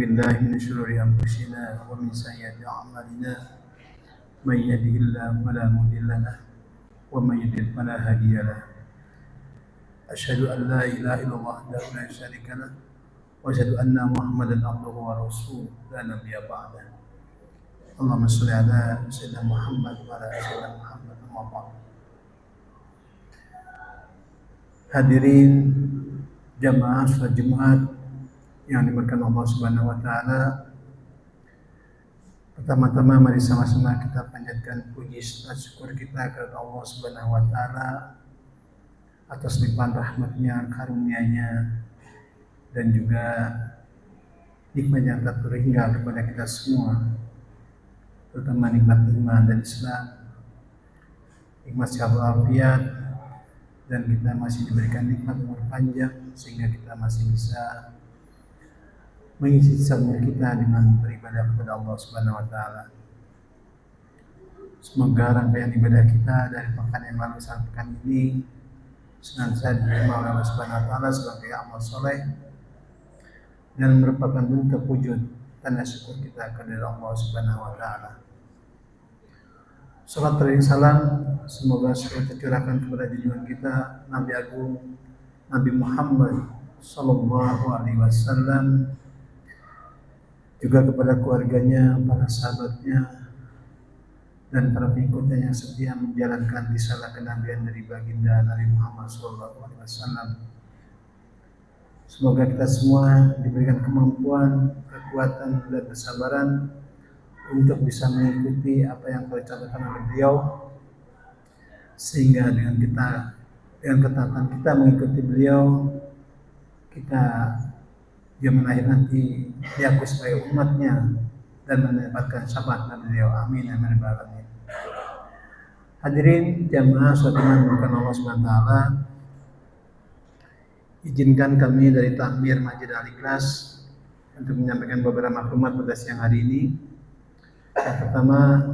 بالله من شرور أنفسنا ومن سيئات أعمالنا من يهده الله فلا مضل له ومن يضلل فلا هادي له أشهد أن لا إله إلا الله وحده لا شريك له وأشهد أن محمدا عبده ورسوله لا نبي بعده اللهم صل على سيدنا محمد وعلى آل سيدنا محمد أما بعد. Hadirin jamaah salat Jumat yang diberkahi Allah Subhanahu wa taala. Pertama-tama mari sama-sama kita panjatkan puji serta syukur kita kepada Allah Subhanahu wa taala atas limpahan rahmat-Nya, karunia-Nya dan juga nikmat yang tak terhingga kepada kita semua, terutama nikmat iman dan Islam, nikmat sehat walafiat, dan kita masih diberikan nikmat umur panjang sehingga kita masih bisa mengisi sisa umur kita dengan beribadah kepada Allah Subhanahu wa taala. Semoga rangkaian ibadah kita dari pekan yang lalu sampai pekan ini senantiasa diterima oleh Allah Subhanahu wa taala sebagai amal soleh dan merupakan bentuk wujud tanda syukur kita kepada Allah Subhanahu wa taala. Salat dan salam semoga selalu tercurahkan kepada junjungan kita Nabi Agung Nabi Muhammad sallallahu alaihi wasallam, juga kepada keluarganya, para sahabatnya, dan para pengikutnya yang setia menjalankan risalah kenabian dari baginda Nabi Muhammad sallallahu alaihi wasallam. Semoga kita semua diberikan kemampuan, kekuatan, dan kesabaran untuk bisa mengikuti apa yang telah dicontohkan oleh beliau, sehingga dengan ketaatan kita mengikuti beliau, kita zaman akhir nanti diakui sebagai umatnya dan mendapatkan syafaat dari beliau. Amin amin ya rabbal alamin. Hadirin jamaah salat Jumat bukan Allah Subhanahu wa taala, izinkan kami dari Takmir Masjid Al-Ikhlas untuk menyampaikan beberapa maklumat pada siang hari ini. Yang pertama,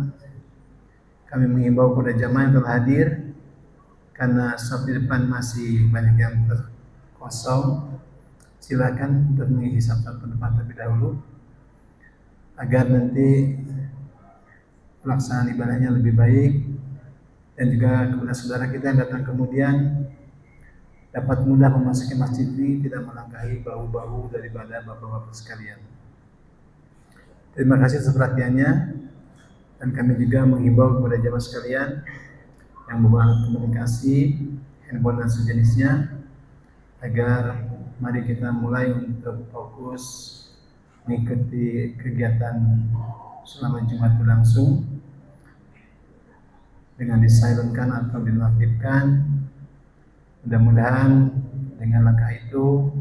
kami mengimbau kepada jamaah yang telah hadir, karena saf di depan masih banyak yang kosong, silakan untuk mengisi saf-saf depan terlebih dahulu agar nanti pelaksanaan ibadahnya lebih baik, dan juga kepada saudara kita yang datang kemudian dapat mudah memasuki masjid ini, tidak melangkahi bahu-bahu daripada bapak-bapak sekalian. Terima kasih atas perhatiannya, dan kami juga menghimbau kepada jamaah sekalian yang membawa komunikasi, handphone dan sejenisnya, agar mari kita mulai untuk fokus mengikuti kegiatan selama Jumat berlangsung dengan disilentkan atau dinonaktifkan. Mudah-mudahan dengan langkah itu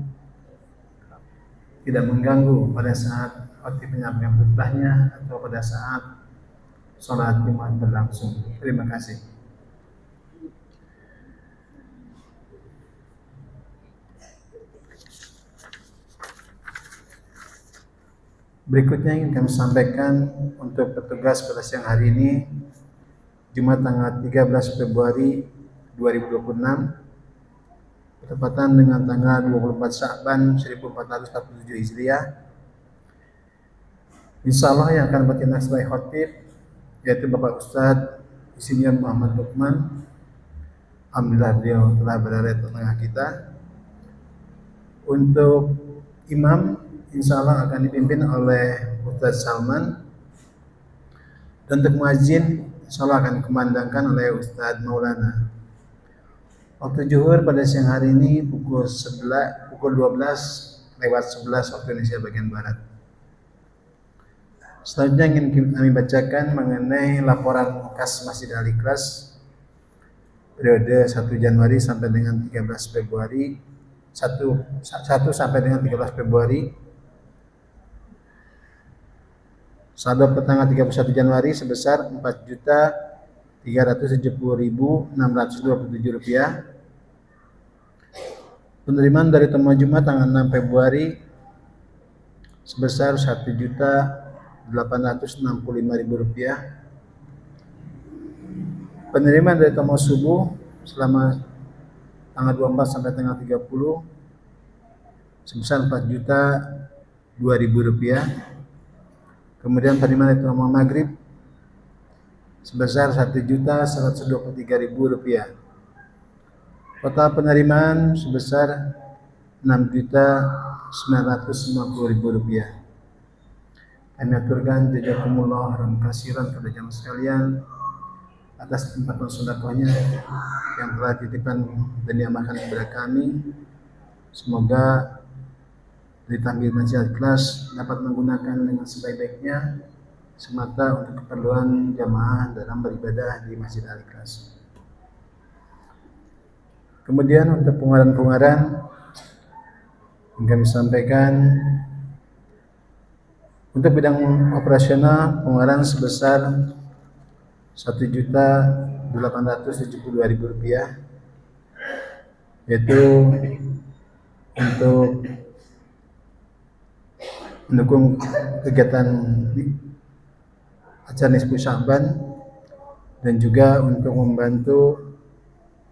tidak mengganggu pada saat waktu penyampaian khutbahnya atau pada saat sholat Jumat berlangsung. Terima kasih. Berikutnya ingin kami sampaikan untuk petugas pada siang hari ini, Jumat tanggal 13 Februari 2026, bertepatan dengan tanggal 24 Sya'ban 1447 Hijriah. Insyaallah yang akan bertindak sebagai khotib yaitu Bapak Ustadz Insinyur Muhammad Lukman. Alhamdulillah beliau telah berada di tengah kita. Untuk imam insyaallah akan dipimpin oleh Ustadz Salman, dan untuk muadzin insyaallah akan dikumandangkan oleh Ustadz Maulana. Waktu zuhur pada siang hari ini pukul 12:11 waktu Indonesia bagian barat. Selanjutnya ingin kami bacakan mengenai laporan kas Masjid Al-Ikhlas periode 1 Januari sampai dengan 13 Februari 1 sampai dengan 13 Februari. Saldo per tanggal 31 Januari sebesar Rp4.370.627. Penerimaan dari temuan Jumat tanggal 6 Februari sebesar Rp1.865.000. Penerimaan dari temuan subuh selama tanggal 24 sampai tanggal 30 sebesar Rp2.000. Kemudian penerimaan itu maghrib sebesar Rp1.123.000. Total penerimaan sebesar Rp6.950.000. Kami aturkan jazakumullah khairan katsiran kepada jamaah sekalian atas tempatan sedekahnya yang telah dititipkan dan diamalkan kepada kami. Semoga dari Tahmir Masjid Al-Ikhlas dapat menggunakan dengan sebaik-baiknya semata untuk keperluan jamaah dalam beribadah di Masjid Al-Ikhlas. Kemudian untuk pengeluaran-pengeluaran yang kami sampaikan, untuk bidang operasional pengeluaran sebesar Rp1.872.000, yaitu untuk mendukung kegiatan acara Nisfu Sya'ban dan juga untuk membantu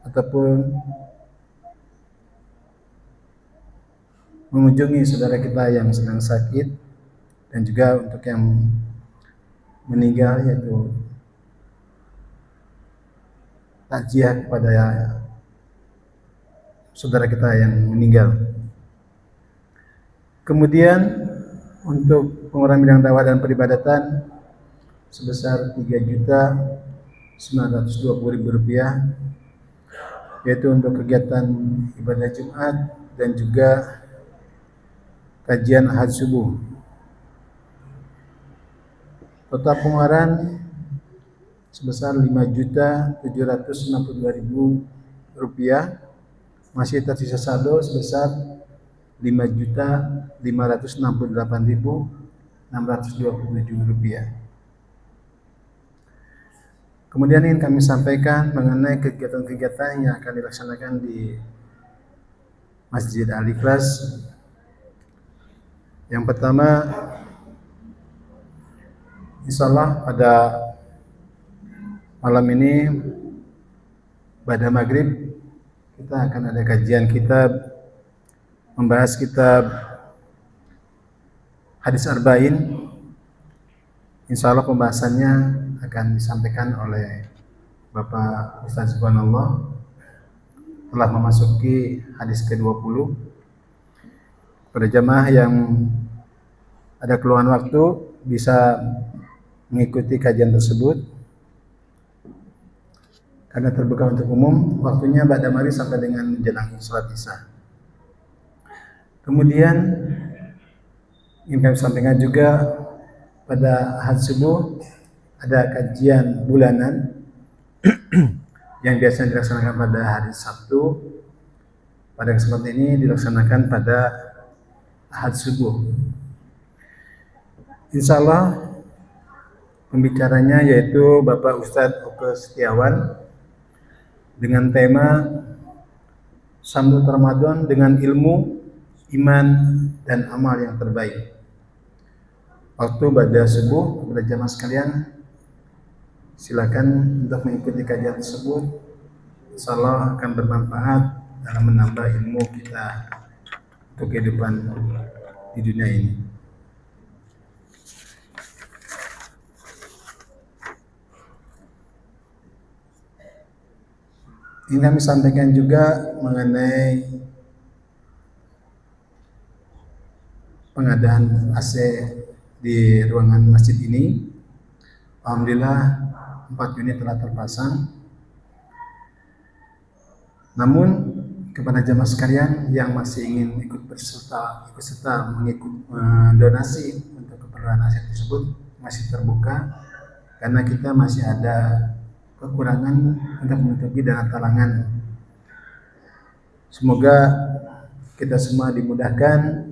ataupun mengunjungi saudara kita yang sedang sakit dan juga untuk yang meninggal, yaitu takziah kepada saudara kita yang meninggal. Kemudian untuk pengeluaran bidang dakwah dan peribadatan sebesar Rp3.920.000, yaitu untuk kegiatan ibadah Jumat dan juga kajian Ahad subuh. Total pengeluaran sebesar Rp5.762.000, masih tersisa saldo sebesar Rp5.568.627. Kemudian ingin kami sampaikan mengenai kegiatan-kegiatan yang akan dilaksanakan di Masjid Al-Ikhlas. Yang pertama, insyaallah pada malam ini pada maghrib kita akan ada kajian kitab, membahas kitab Hadis Arba'in. Insyaallah pembahasannya akan disampaikan oleh Bapak Ustaz Subhanallah, telah memasuki hadis ke-20. Pada jamaah yang ada keluhan waktu bisa mengikuti kajian tersebut karena terbuka untuk umum. Waktunya ba'da maghrib sampai dengan menjelang salat Isya. Kemudian ingin kami sampaikan juga pada Ahad subuh ada kajian bulanan yang biasanya dilaksanakan pada hari Sabtu. Pada kesempatan ini dilaksanakan pada Ahad subuh. Insyaallah pembicaranya yaitu Bapak Ustadz Oke Setiawan dengan tema Sambut Ramadan dengan ilmu, iman, dan amal yang terbaik. Waktu pada subuh kepada jamaah sekalian, silakan untuk mengikuti kajian tersebut. Insyaallah akan bermanfaat dalam menambah ilmu kita untuk kehidupan di dunia ini. Ini kami sampaikan juga mengenai pengadaan AC di ruangan masjid ini. Alhamdulillah 4 unit telah terpasang. Namun kepada jamaah sekalian yang masih ingin ikut serta mengikut donasi untuk keperluan AC tersebut masih terbuka, karena kita masih ada kekurangan untuk menutupi dana talangan. Semoga kita semua dimudahkan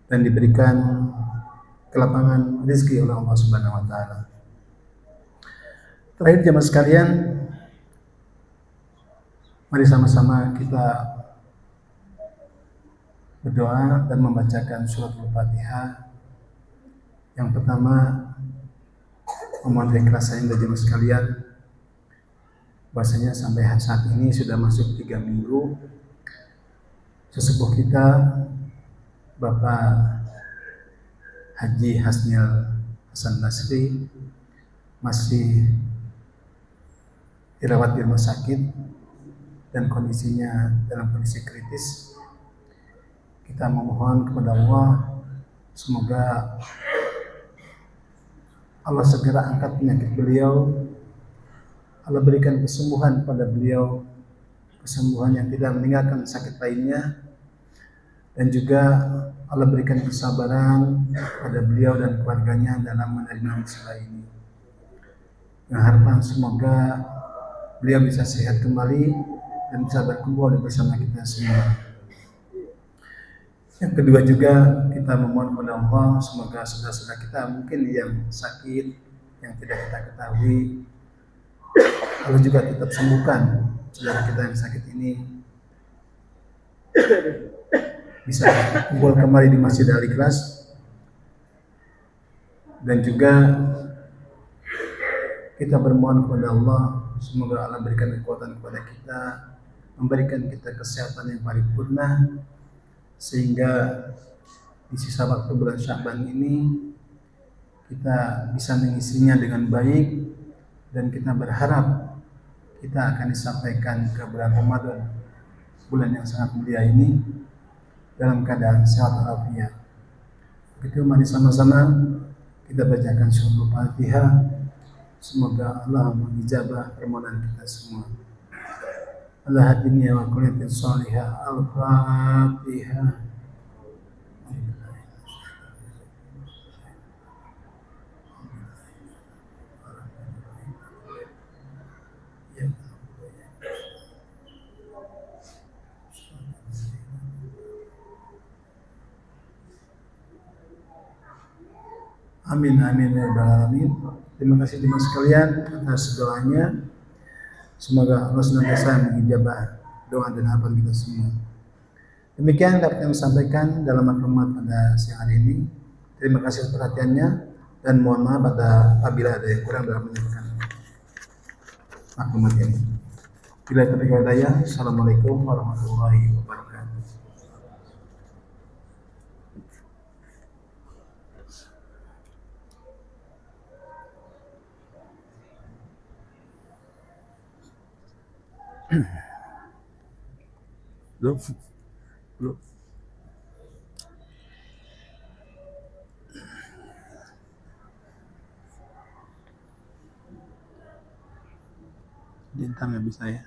dan diberikan kelapangan rezeki oleh Allah Subhanahu wa taala. Terakhir jamaah sekalian, mari sama-sama kita berdoa dan membacakan surat Al-Fatihah. Yang pertama, memohon keikhlasan dari jamaah sekalian, bahasanya sampai saat ini sudah masuk 3 minggu sesepuh kita Bapak Haji Hasnil Hasan Basri masih dirawat di rumah sakit dan kondisinya dalam kondisi kritis. Kita memohon kepada Allah semoga Allah segera angkat penyakit beliau, Allah berikan kesembuhan pada beliau, kesembuhan yang tidak meninggalkan sakit lainnya, dan juga Allah berikan kesabaran pada beliau dan keluarganya dalam menerima musibah ini. Dengan harapan semoga beliau bisa sehat kembali dan bisa berkumpul bersama kita semua. Yang kedua juga kita memohon kepada Allah semoga saudara-saudara kita mungkin yang sakit, yang tidak kita ketahui, Allah juga tetap sembuhkan saudara kita yang sakit ini, bisa kumpul kembali di Masjid Al-Ikhlas, dan juga kita bermohon kepada Allah semoga Allah berikan kekuatan kepada kita, memberikan kita kesehatan yang paripurna, sehingga di sisa waktu bulan Sya'ban ini kita bisa mengisinya dengan baik, dan kita berharap kita akan disampaikan ke bulan Ramadan, bulan yang sangat mulia ini, dalam keadaan sehat walafiat. Begitu, mari sama-sama kita bacakan surah Al-Fatihah. Semoga Allah mengijabah permohonan kita semua. Allah hadini wa kulli salihah. Al-Fatihah. Amin amin ya rabbal alamin. Terima kasih teman sekalian atas doanya. Semoga Allah senantiasa mengijabah doa dan harapan kita semua. Demikian dapat kami sampaikan dalam maklumat pada siang hari ini. Terima kasih atas perhatiannya dan mohon maaf apabila ada yang kurang dalam menyampaikan maklumat ini. Bila taufiq wal hidayah. Assalamualaikum warahmatullahi wabarakatuh. Belum. Dintar nggak bisa ya.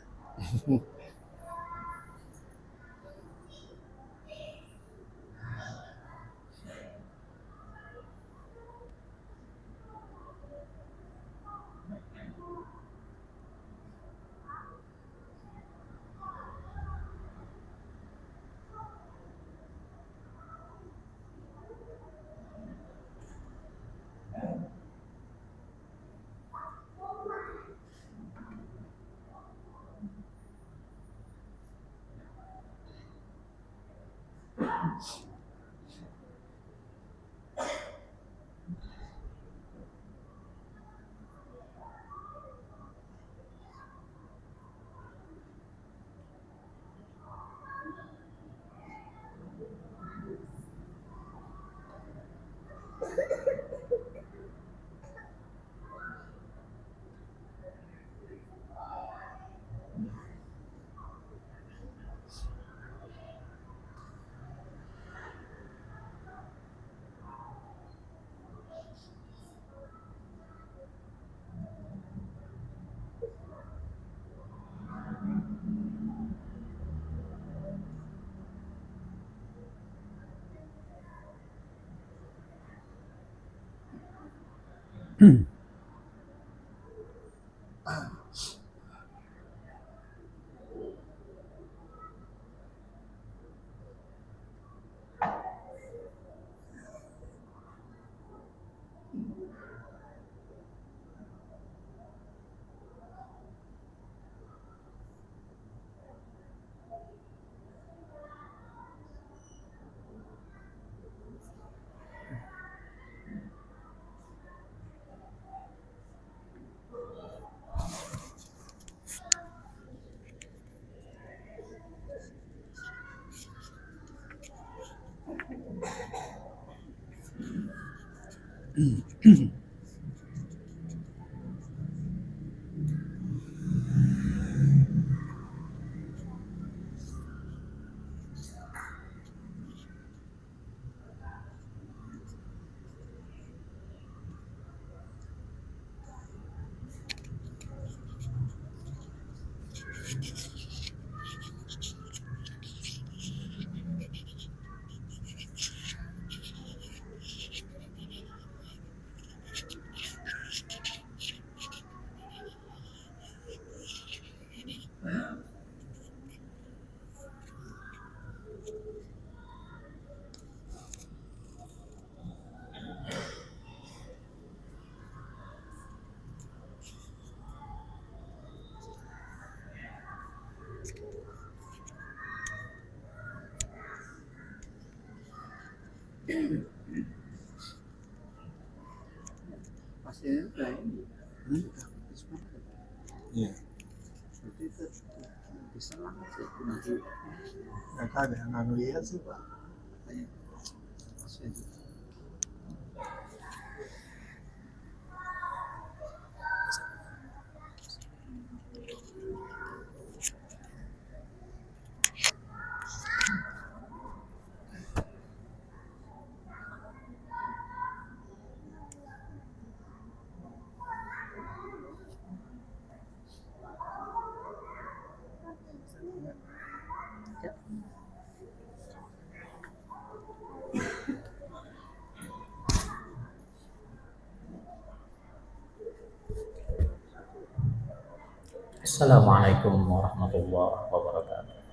Iya. Nggak ada yang lihat sih Pak. Assalamualaikum warahmatullahi wabarakatuh.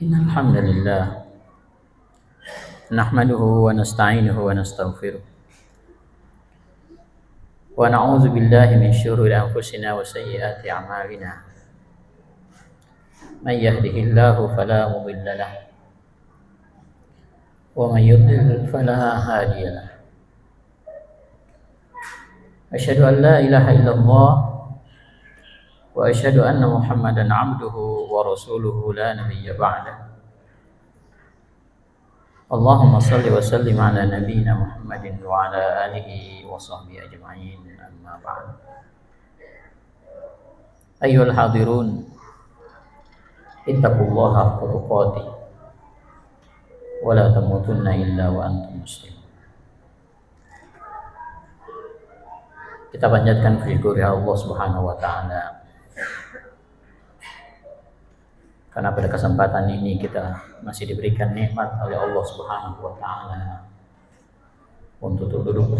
إن الحمد لله نحمده ونستعينه ونستغفره ونعوذ بالله من شرور أنفسنا وسيئات أعمالنا من يهده الله فلا مضل له ومن يضلل فلا هادي له أشهد أن لا إله إلا الله وأشهد أن محمدا عبده ورسوله لا نبي بعده اللهم صل وسلم على نبينا محمد وعلى آله وصحبه أجمعين أما بعد أيها الحاضرون اتقوا الله حق تقاته ولا تموتن إلا وأنتم مسلمون. Kita panjatkan syukur ya Allah Subhanahu wa taala. Karena pada kesempatan ini kita masih diberikan nikmat oleh Allah Subhanahu wa taala untuk duduk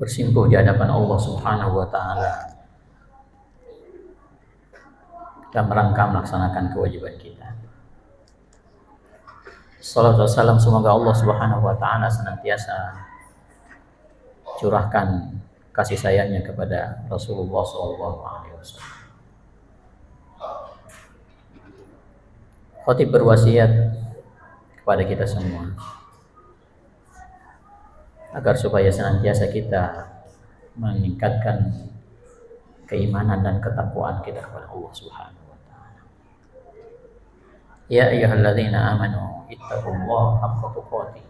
bersimpuh di hadapan Allah Subhanahu wa taala dan merangka melaksanakan kewajiban kita. Salawat dan salam semoga Allah Subhanahu wa taala senantiasa curahkan kasih sayangnya kepada Rasulullah SAW. Khatib berwasiat kepada kita semua agar supaya senantiasa kita meningkatkan keimanan dan ketakwaan kita kepada Allah Subhanahu wa taala. Ya ayyuhalladzina amanu ittaqullaha haqqa tuqatih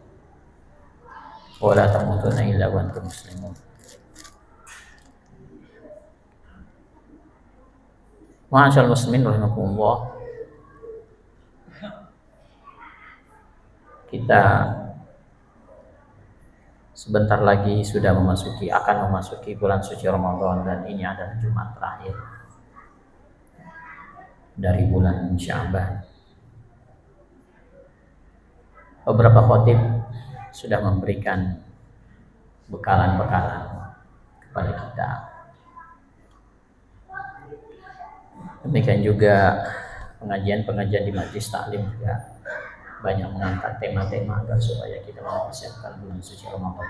wa la tamutunna illa wa antum muslimun. Ma'asyiral muslimin rahimakumullah. Kita sebentar lagi akan memasuki bulan suci Ramadan dan ini adalah Jumat terakhir dari bulan Sya'ban. Beberapa khatib sudah memberikan bekalan-bekalan kepada kita. Demikian juga pengajian-pengajian di majelis taklim juga banyak mengangkat tema-tema agar supaya kita mempersiapkan bulan suci Ramadan.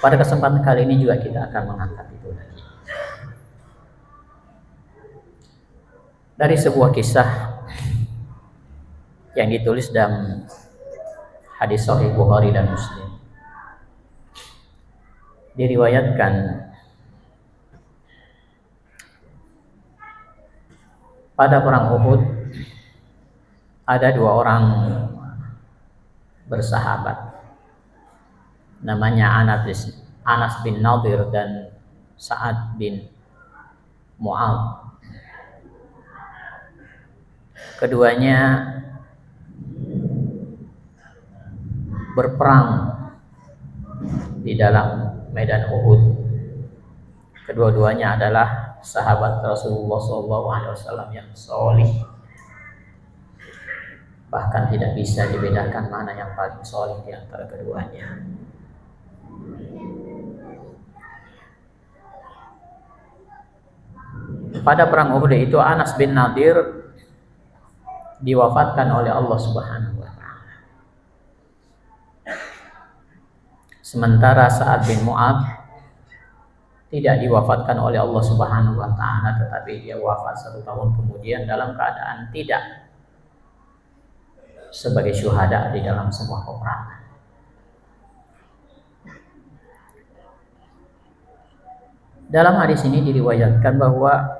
Pada kesempatan kali ini juga kita akan mengangkat itu lagi. Dari sebuah kisah yang ditulis dalam hadis Sahih Bukhari dan Muslim. Diriwayatkan pada perang Uhud ada dua orang bersahabat, namanya Anas bin Nadir dan Sa'ad bin Mu'adz. Keduanya berperang di dalam medan Uhud. Kedua-duanya adalah sahabat Rasulullah SAW yang solih. Bahkan tidak bisa dibedakan mana yang paling solih di antara keduanya. Pada perang Uhud itu Anas bin Nadir diwafatkan oleh Allah Subhanahu wa taala. Sementara Sa'ad bin Mu'adz tidak diwafatkan oleh Allah Subhanahu wa taala, tetapi dia wafat 1 tahun kemudian dalam keadaan tidak sebagai syuhada di dalam sebuah peperangan. Dalam hadis ini diriwayatkan bahwa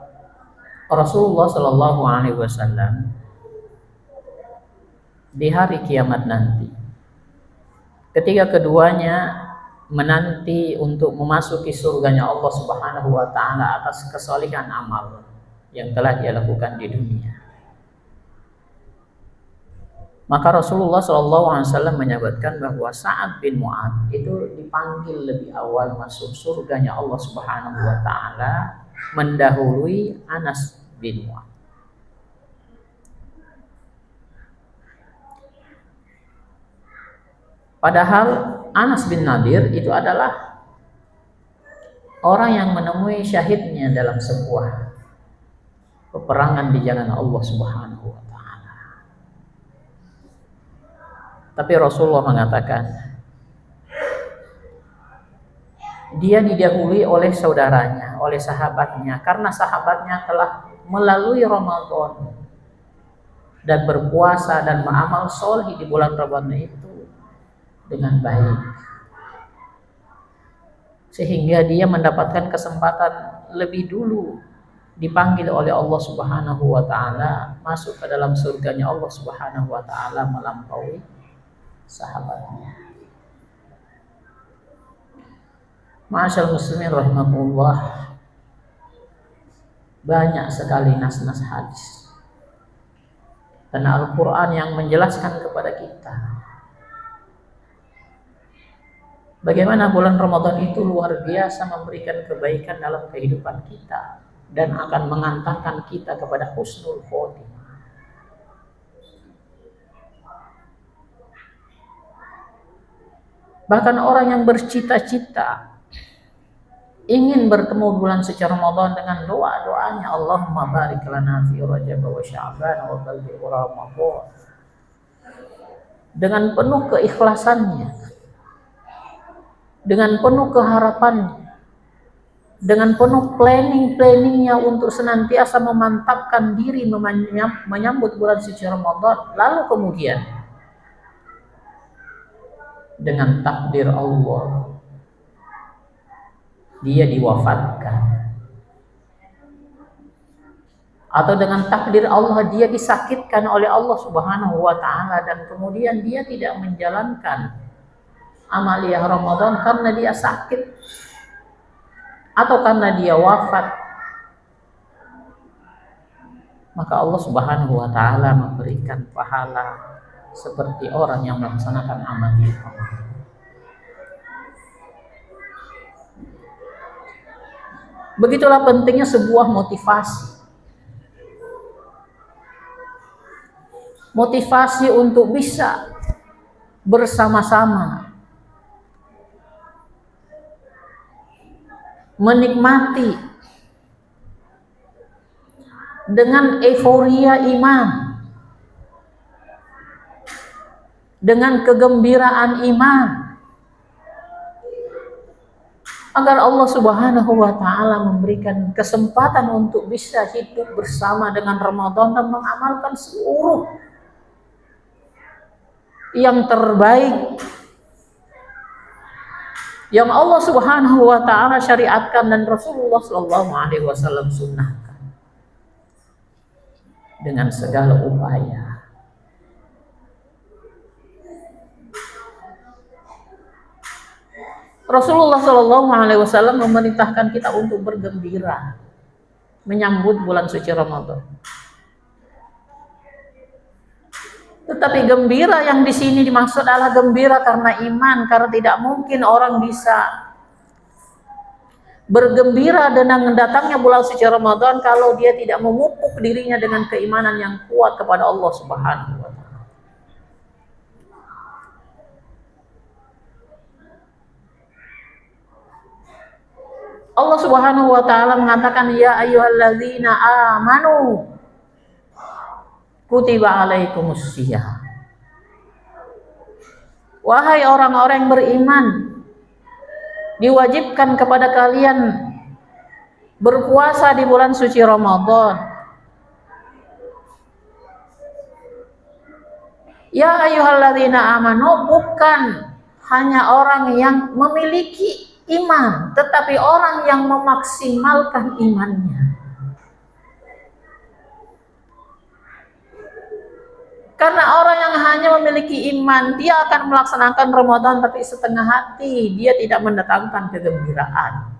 Rasulullah Shallallahu Alaihi Wasallam di hari kiamat nanti, ketika keduanya menanti untuk memasuki surganya Allah Subhanahu wa taala atas kesalihan amal yang telah dia lakukan di dunia, maka Rasulullah SAW menyebutkan bahwa Sa'ad bin Mu'adz itu dipanggil lebih awal masuk surganya Allah Subhanahu wa taala mendahului Anas bin Mu'adz. Padahal Anas bin Nadir itu adalah orang yang menemui syahidnya dalam sebuah peperangan di jalan Allah Subhanahu wa taala. Tapi Rasulullah mengatakan dia didahului oleh saudaranya, oleh sahabatnya, karena sahabatnya telah melalui Ramadan dan berpuasa dan beramal soleh di bulan Ramadan itu dengan baik, sehingga dia mendapatkan kesempatan lebih dulu dipanggil oleh Allah Subhanahu wa taala masuk ke dalam surganya Allah Subhanahu wa taala melampaui sahabatnya. Ma'asyal muslimin rahimakumullah, banyak sekali nas-nas hadis dan Al-Quran yang menjelaskan kepada kita bagaimana bulan Ramadan itu luar biasa memberikan kebaikan dalam kehidupan kita dan akan mengantarkan kita kepada husnul khotimah. Bahkan orang yang bercita-cita ingin bertemu bulan suci Ramadan dengan doa-doanya, Allahumma barik lana fi Rajab wa Sya'ban wa balligh Ramadan, dengan penuh keikhlasannya, dengan penuh keharapannya, dengan penuh planningnya untuk senantiasa memantapkan diri menyambut bulan suci Ramadan, lalu kemudian dengan takdir Allah dia diwafatkan, atau dengan takdir Allah dia disakitkan oleh Allah Subhanahu wa taala dan kemudian dia tidak menjalankan amaliyah Ramadan karena dia sakit atau karena dia wafat, maka Allah Subhanahu wa taala memberikan pahala seperti orang yang melaksanakan amaliyah Ramadan. Begitulah pentingnya sebuah motivasi. Motivasi untuk bisa bersama-sama menikmati dengan euforia iman, dengan kegembiraan iman, agar Allah Subhanahu wa taala memberikan kesempatan untuk bisa hidup bersama dengan Ramadan dan mengamalkan seluruh yang terbaik yang Allah Subhanahu wa taala syariatkan dan Rasulullah sallallahu alaihi wasallam sunnahkan dengan segala upaya. Rasulullah sallallahu alaihi wasallam memerintahkan kita untuk bergembira menyambut bulan suci Ramadan. Tetapi gembira yang di sini dimaksud adalah gembira karena iman, karena tidak mungkin orang bisa bergembira dengan datangnya bulan suci Ramadan kalau dia tidak memupuk dirinya dengan keimanan yang kuat kepada Allah Subhanahu wa taala. Allah Subhanahu wa taala mengatakan, ya ayyuhalladzina amanu kutiba alaikumusiyam. Wahai orang-orang yang beriman, diwajibkan kepada kalian berpuasa di bulan suci Ramadan. Ya ayyuhalladzina amanu bukan hanya orang yang memiliki iman, tetapi orang yang memaksimalkan imannya. Karena orang yang hanya memiliki iman, dia akan melaksanakan Ramadan tapi setengah hati, dia tidak mendatangkan kegembiraan.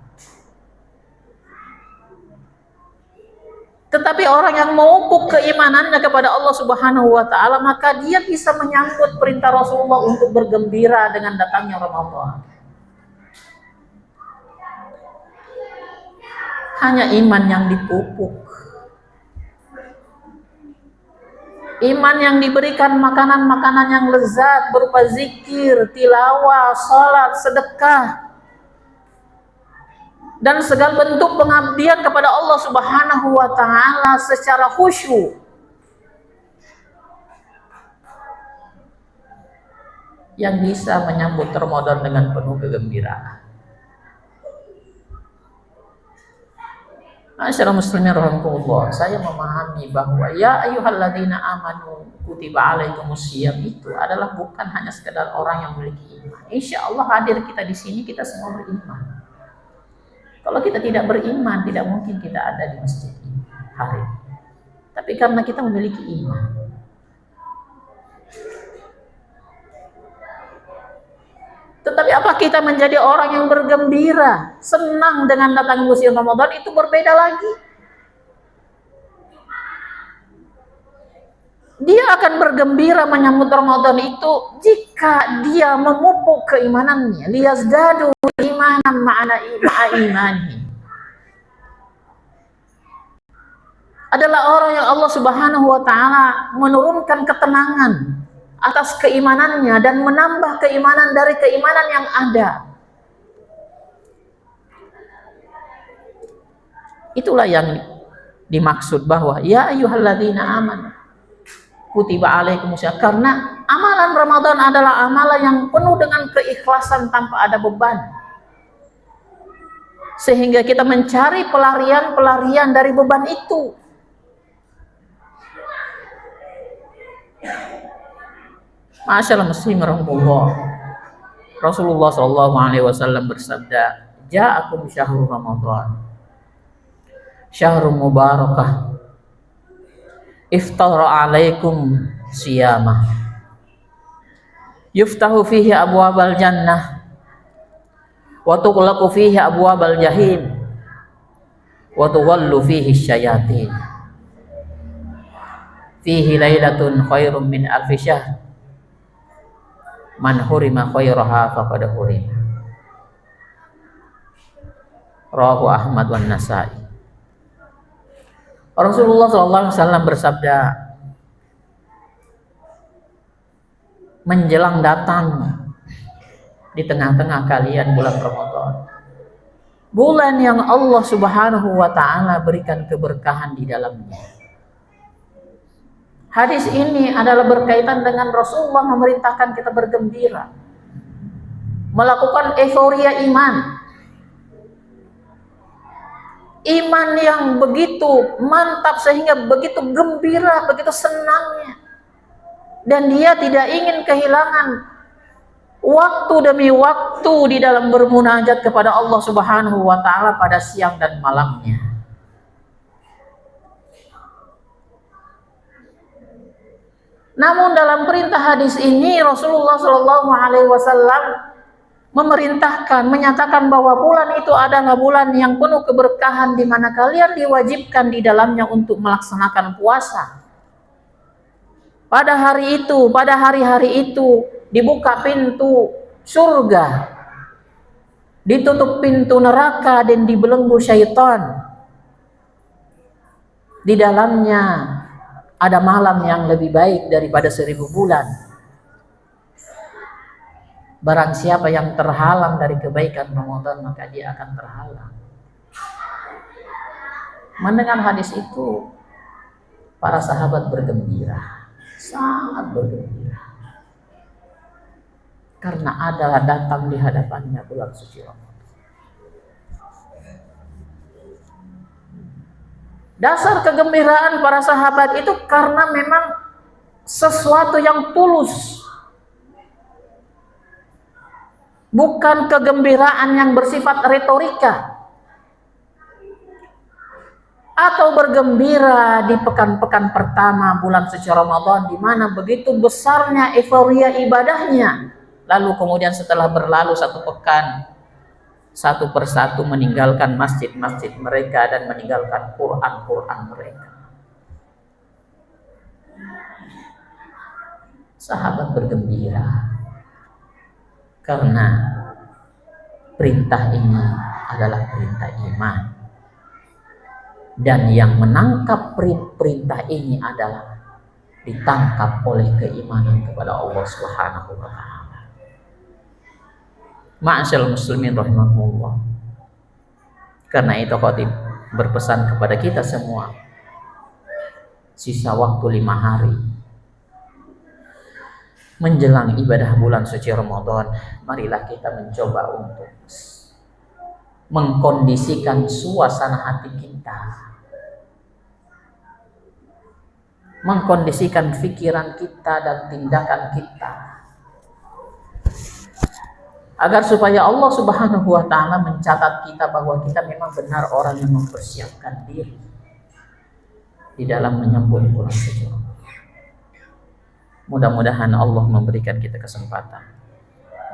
Tetapi orang yang memupuk keimanannya kepada Allah Subhanahu wa taala, maka dia bisa menyambut perintah Rasulullah untuk bergembira dengan datangnya Ramadan. Hanya iman yang dipupuk, iman yang diberikan makanan-makanan yang lezat berupa zikir, tilawah, salat, sedekah, dan segala bentuk pengabdian kepada Allah Subhanahu wa taala secara khusyuk. Yang bisa menyambut Ramadan dengan penuh kegembiraan. Masyaallah muslimin rahimakumullah, saya memahami bahwa ya ayyuhalladzina amanu kutiba alaikumusiyam itu adalah bukan hanya sekedar orang yang memiliki iman. Insya Allah hadir kita di sini kita semua beriman. Kalau kita tidak beriman, tidak mungkin kita ada di masjid ini hari ini. Tapi karena kita memiliki iman, tetapi apa kita menjadi orang yang bergembira, senang dengan datang musim Ramadan, itu berbeda lagi. Dia akan bergembira menyambut Ramadan itu jika dia memupuk keimanannya. Liyazdadu imanan ma'a imani. Adalah orang yang Allah Subhanahu wa taala menurunkan ketenangan atas keimanannya dan menambah keimanan dari keimanan yang ada. Itulah yang dimaksud bahwa ya ayyuhalladzina amanu kutiba alaikumusiyam, karena amalan Ramadan adalah amalan yang penuh dengan keikhlasan tanpa ada beban. Sehingga kita mencari pelarian dari beban itu. Masyaallah muslimin rahimakumullah. Rasulullah sallallahu alaihi wasallam bersabda, "Ja'akum syahrul Ramadan. Syahrul mubarakah. Iftara alaikum siyamah. Yuftahu fihi abwabal jannah wa tughlaqu fihi abwabal jahim wa tughallu fihi syayatin. Fihi lailatun khairum min alfi syahr. Man hurima khairaha faqad hurima." Rawahu Ahmad wan Nasa'i. Rasulullah SAW bersabda, menjelang datang di tengah-tengah kalian bulan Ramadan, bulan yang Allah Subhanahu wa taala berikan keberkahan di dalamnya. Hadis ini adalah berkaitan dengan Rasulullah memerintahkan kita bergembira, melakukan euforia iman. Iman yang begitu mantap sehingga begitu gembira, begitu senangnya. Dan dia tidak ingin kehilangan waktu demi waktu di dalam bermunajat kepada Allah Subhanahu wa taala pada siang dan malamnya. Namun dalam perintah hadis ini Rasulullah Shallallahu alaihi wasallam memerintahkan, menyatakan bahwa bulan itu adalah bulan yang penuh keberkahan di mana kalian diwajibkan di dalamnya untuk melaksanakan puasa. Pada hari itu, pada hari-hari itu dibuka pintu surga, ditutup pintu neraka dan dibelenggu syaitan. Di dalamnya ada malam yang lebih baik daripada 1000 bulan. Barang siapa yang terhalang dari kebaikan Ramadan, maka dia akan terhalang. Mendengar hadis itu, para sahabat bergembira, sangat bergembira. Karena adalah datang di hadapannya bulan suci Ramadan. Dasar kegembiraan para sahabat itu karena memang sesuatu yang tulus. Bukan kegembiraan yang bersifat retorika atau bergembira di pekan-pekan pertama bulan suci Ramadan di mana begitu besarnya euforia ibadahnya, lalu kemudian setelah berlalu satu pekan satu persatu meninggalkan masjid-masjid mereka dan meninggalkan Quran mereka. Sahabat bergembira karena perintah ini adalah perintah iman. Dan yang menangkap perintah ini adalah ditangkap oleh keimanan kepada Allah Subhanahu wa taala. Ma'asyiral muslimin rahimakumullah. Karena itu Khatib berpesan kepada kita semua, sisa waktu 5 hari menjelang ibadah bulan suci Ramadan, marilah kita mencoba untuk mengkondisikan suasana hati kita, mengkondisikan pikiran kita dan tindakan kita, agar supaya Allah Subhanahu wa Ta'ala mencatat kita bahwa kita memang benar orang yang mempersiapkan diri di dalam menyambut bulan suci Ramadan. Mudah-mudahan Allah memberikan kita kesempatan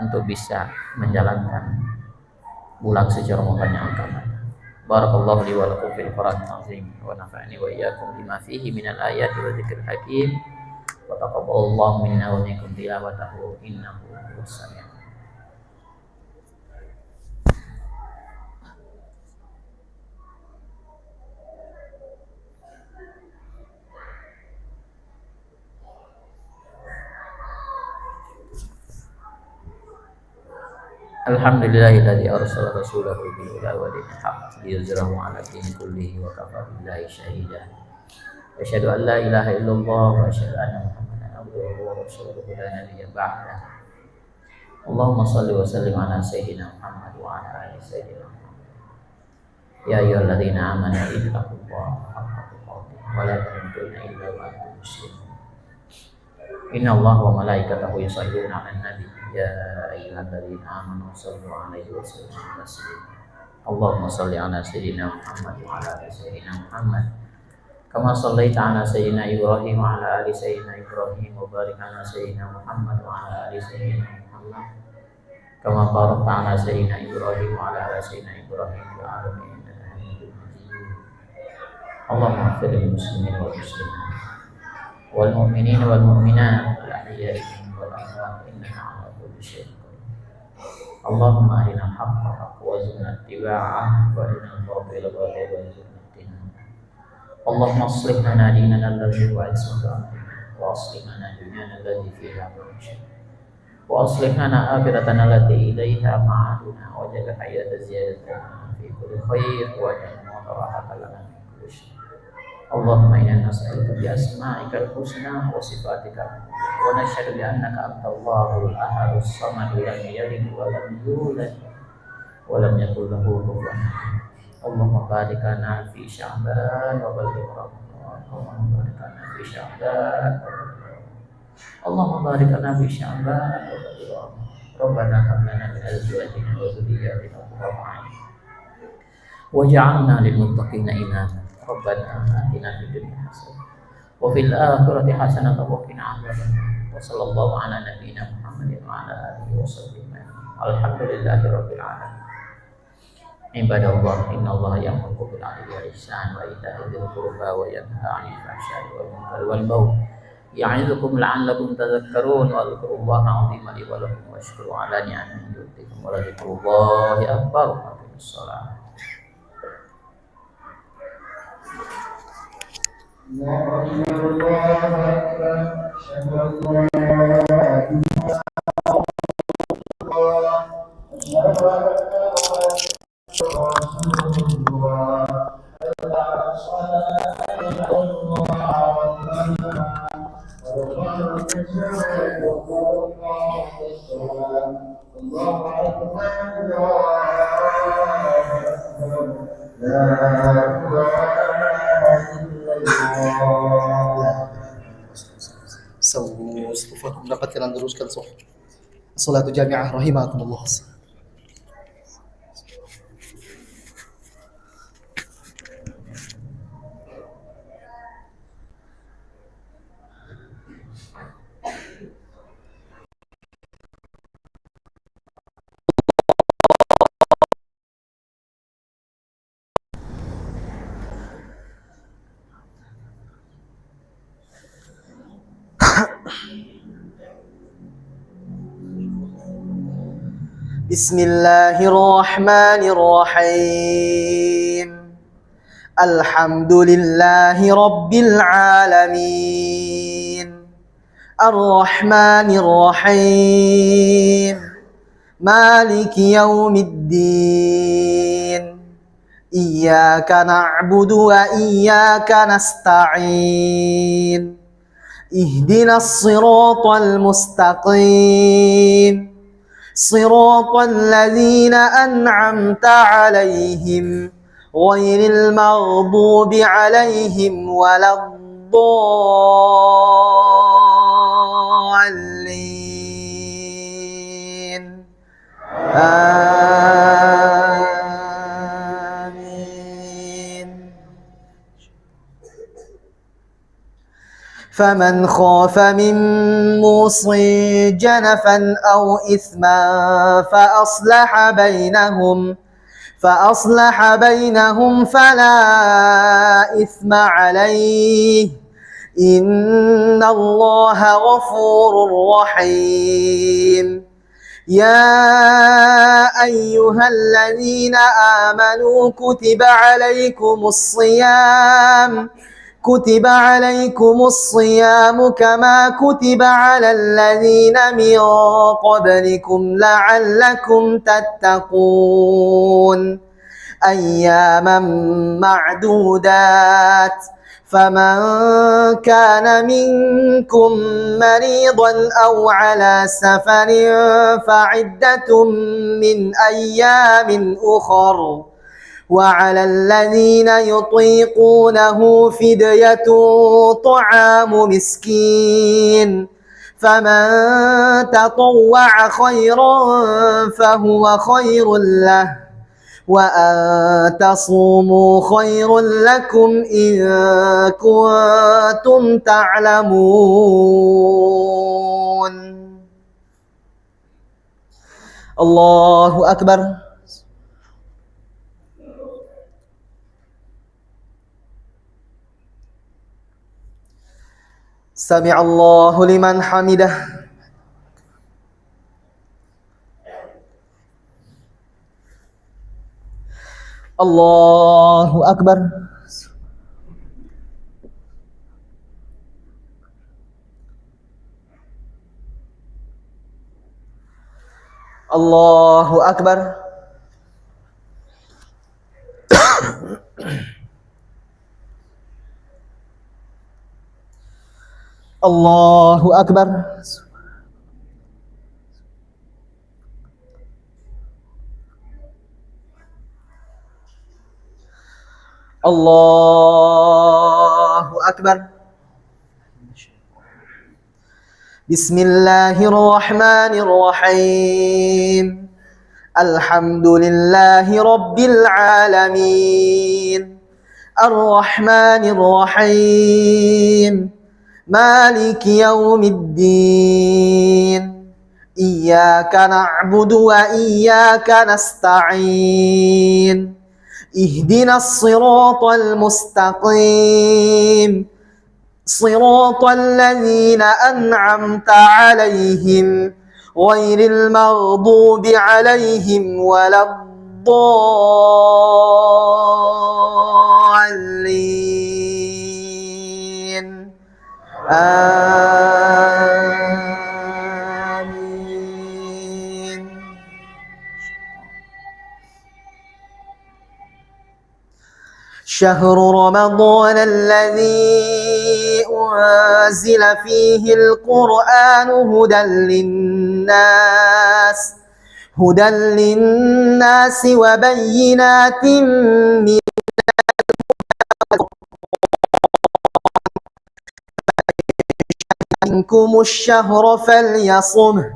untuk bisa menjalankan bulan suci Ramadan yang akan datang. Barakallahu li wa lakum fil Qur'anil azim wa nafa'ani wa iyyakum bima fihi minal ayati wa dzikril hakim wa taqabbalallahu minna wa minkum tilawatahu innahu huwas sami'ul. Alhamdulillahilladzi arsala rasulahu bil huda wa dinil haqq liyuzhirahu 'ala dini kullihi wa kafa billahi shahida. Asyhadu an la ilaha illallah wa asyhadu anna Muhammadan abduhu wa rasuluhu la nabiyya ba'dah. Allahumma shalli wa sallim ala sayyidina Muhammad wa ala ali sayyidina Muhammad. Ya ayyuhalladzina amanu ittaqullaha haqqa tuqatih wa la tamutunna illa wa antum muslimun. Innallaha wa malaikatahu yusholluna 'alan nabi. Ya ayyuhalladzina amanu shallu 'alaihi wa sallimu taslima. Allahumma shalli 'ala sayyidina Muhammad wa 'ala ali sayyidina Muhammad. Kama shallaita 'ala sayyidina Ibrahim wa 'ala ali sayyidina Ibrahim wa barik 'ala sayyidina Muhammad wa 'ala ali sayyidina Muhammad. Kama barakta 'ala sayyidina Ibrahim wa 'ala ali sayyidina Ibrahim fil 'alamin innaka Hamidum Majid. Allahumma ighfir lil muslimin wal muslimat wal mu'minin wal mu'minat al ahya'i wal amwat innaka 'ala kulli syai'in qadir. Allahumma arinal haqqa haqqan warzuqna ittiba'ah wa arinal batila batilan warzuqna ijtinabah. Allahumma aslih lana dinana alladzi huwa ismatu amrina wa aslih lana dunyana allati fiha ma'ashuna wa aslih lana akhiratana allati ilaiha ma'aduna wa ja'al hayata ziyadatan fi kulli khair wa ja'al mauta rahatan lana min kulli syarr. Allahumma inna nas'aluka bi asma'ikal husna wa sifatikal wa nashhadu bi annaka antallahul ahadus samad lam yalid wa lam yulad wa lam yakul lahu kufuwan ahad. Allahumma barik lana fi Sya'ban wa balligh Ramadan. Allahumma barik lana fi Sya'ban wa balligh Ramadan. Allahumma barik lana fi Sya'ban wa balligh Ramadan. Rabbana hab lana min azwajina wa dhurriyyatina qurrata a'yun waj'alna lil muttaqina imama. Rabbana atina fid dunya hasanah wa fil akhirati hasanah wa qina adzabannar. Wa sallallahu ala nabiyyina Muhammadin wa ala alihi wa sahbihi. Alhamdulillahirabbil alamin. Ibadallah, innallaha ya'muru bil 'adli wal ihsan wa ita'i dzil qurba wa yanha 'anil fahsya'i wal munkari wal baghi. Ya'idzukum la'allakum tadhakkarun wa dzkurullaha 'azima li wa lakum washkuru 'ala ni'amihi yu'tikum wa dzikrullahi akbar. Aqimus shalah. Mendapatkan dan teruskan salatu jami'ah rahimakumullah. Bismillahirrahmanirrahim. Alhamdulillahi rabbil alamin. Ar-Rahmanir-Rahim. Maliki yaumiddin. إياك نعبد وإياك نستعين اهدنا الصراط المستقيم صراط الذين أنعمت عليهم غير المغضوب عليهم ولا الضالين آمين. فمن خاف من موص جنفا أو إثما فأصلح بينهم فلا إثم عليه إن الله غفور رحيم. يا أيها الذين آمنوا كتب عليكم الصيام كما كتب على الذين من قبلكم لعلكم تتقون أياما معدودات فمن كان منكم مريضا أو على سفر فعدة من أيام أخر وعلى الذين يطيقونه فدية طعام مسكين فمن تطوع خيرا فهو خير له وأن تصوموا خير لكم إن كنتم تعلمون. الله أكبر. سمع الله لمن حمده. الله أكبر. الله أكبر. الله أكبر. الله أكبر. بسم الله الرحمن الرحيم. الحمد لله رب العالمين الرحمن الرحيم مالك يوم الدين إياك نعبد وإياك نستعين اهدنا الصراط المستقيم صراط الذين أنعمت عليهم غير المغضوب عليهم ولا الضالين آمين. شهر رمضان الذي أنزل فيه القرآن هدى للناس وبينات منكم الشهر فليصمه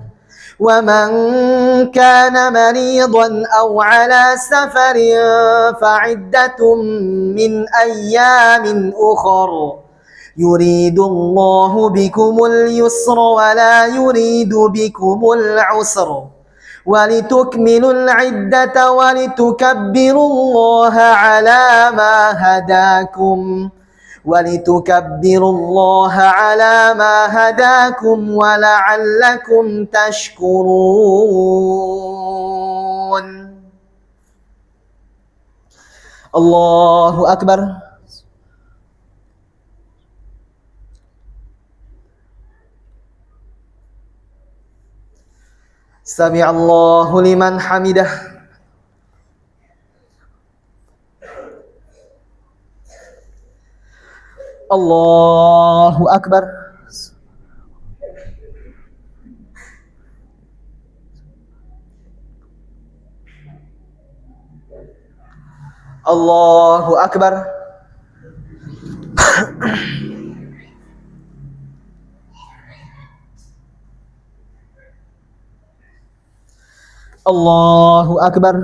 ومن كان مريضا أو على سفر فعدة من أيام أخر يريد الله بكم اليسر ولا يريد بكم العسر ولتكملوا العدة ولتكبروا الله على ما هداكم ولعلكم تشكرون. الله أكبر. سمع الله لمن حمده. Allahu Akbar. Allahu Akbar. Allahu Akbar.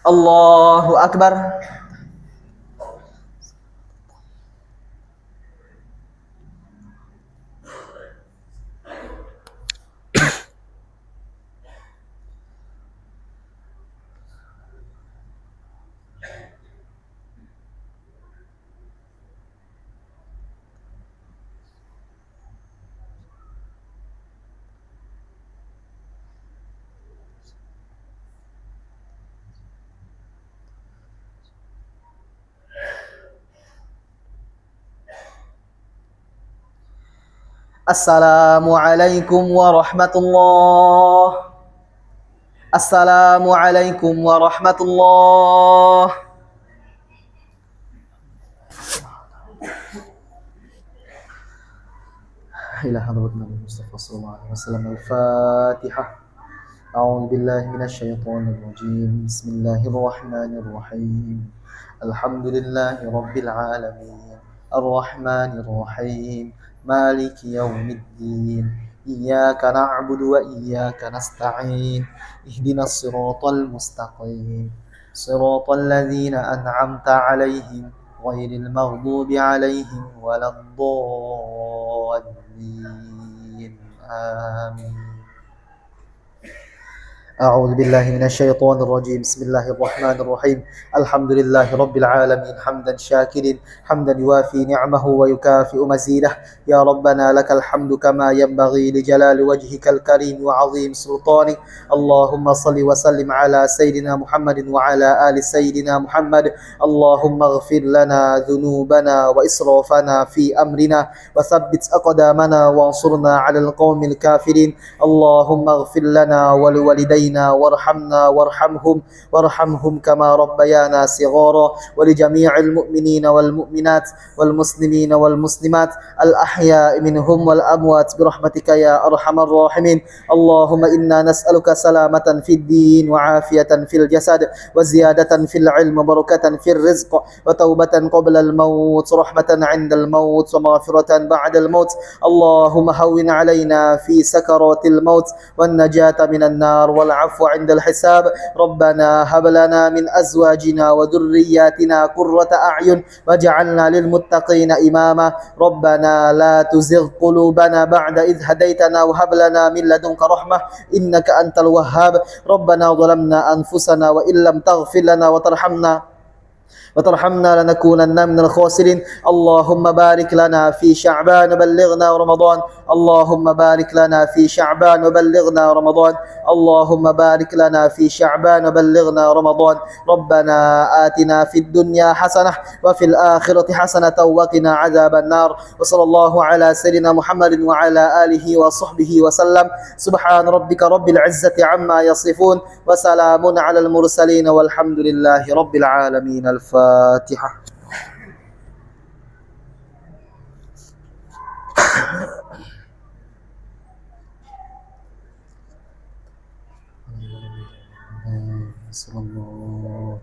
Allahu Akbar. Assalamualaikum warahmatullah. Assalamualaikum warahmatullah. إلى حضرة النبي المصطفى صلى الله عليه وسلم. الفاتحة. أعوذ بالله من الشيطان الرجيم. بسم الله الرحمن الرحيم. الحمد لله رب العالمين الرحمن الرحيم مالك يوم الدين إياك نعبد وإياك نستعين اهدنا الصراط المستقيم صراط الذين أنعمت عليهم غير المغضوب عليهم ولا الضالين آمين. أعوذ بالله من الشيطان الرجيم. بسم الله الرحمن الرحيم. الحمد لله رب العالمين حمدا شاكرين حمدا يوافي نعمه ويكافئ مزيده. يا ربنا لك الحمد كما ينبغي لجلال وجهك الكريم وعظيم سلطانك. اللهم صل وسلم على سيدنا محمد وعلى آل سيدنا محمد. اللهم اغفر لنا ذنوبنا وإسرافنا في أمرنا وثبت أقدامنا وانصرنا على القوم الكافرين. اللهم اغفر لنا ولوالدينا وارحمهم كما ربيانا صغارا ولجميع المؤمنين والمؤمنات والمسلمين والمسلمات الأحياء منهم والأموات برحمتك يا أرحم الراحمين. اللهم إنا نسألك سلامة في الدين وعافية في الجسد وزيادة في العلم وبركة في الرزق وتوبة قبل الموت رحمة عند الموت ومغفرة بعد الموت. اللهم هون علينا في سكرات الموت والنجاة من النار والعفو عند الحساب. ربنا هب لنا من أزواجنا وذرياتنا قرة أعين واجعلنا للمتقين إماما. ربنا لا تزغ قلوبنا بعد إذ هديتنا وهب لنا من لدنك رحمة إنك أنت الوهاب. ربنا ظلمنا أنفسنا وإن لم تغفر لنا وترحمنا لنكونن من الخاسرين. اللهم بارك لنا في شعبان وبلغنا رمضان. اللهم بارك لنا في شعبان وبلغنا رمضان. اللهم بارك لنا في شعبان وبلغنا رمضان. ربنا آتنا في الدنيا حسنة وفي الآخرة حسنة وقنا عذاب النار. وصلى الله على سيدنا محمد وعلى آله وصحبه وسلم. سبحان ربك رب العزة عما يصفون وسلام على المرسلين والحمد لله رب العالمين. الفاتحة. صلى الله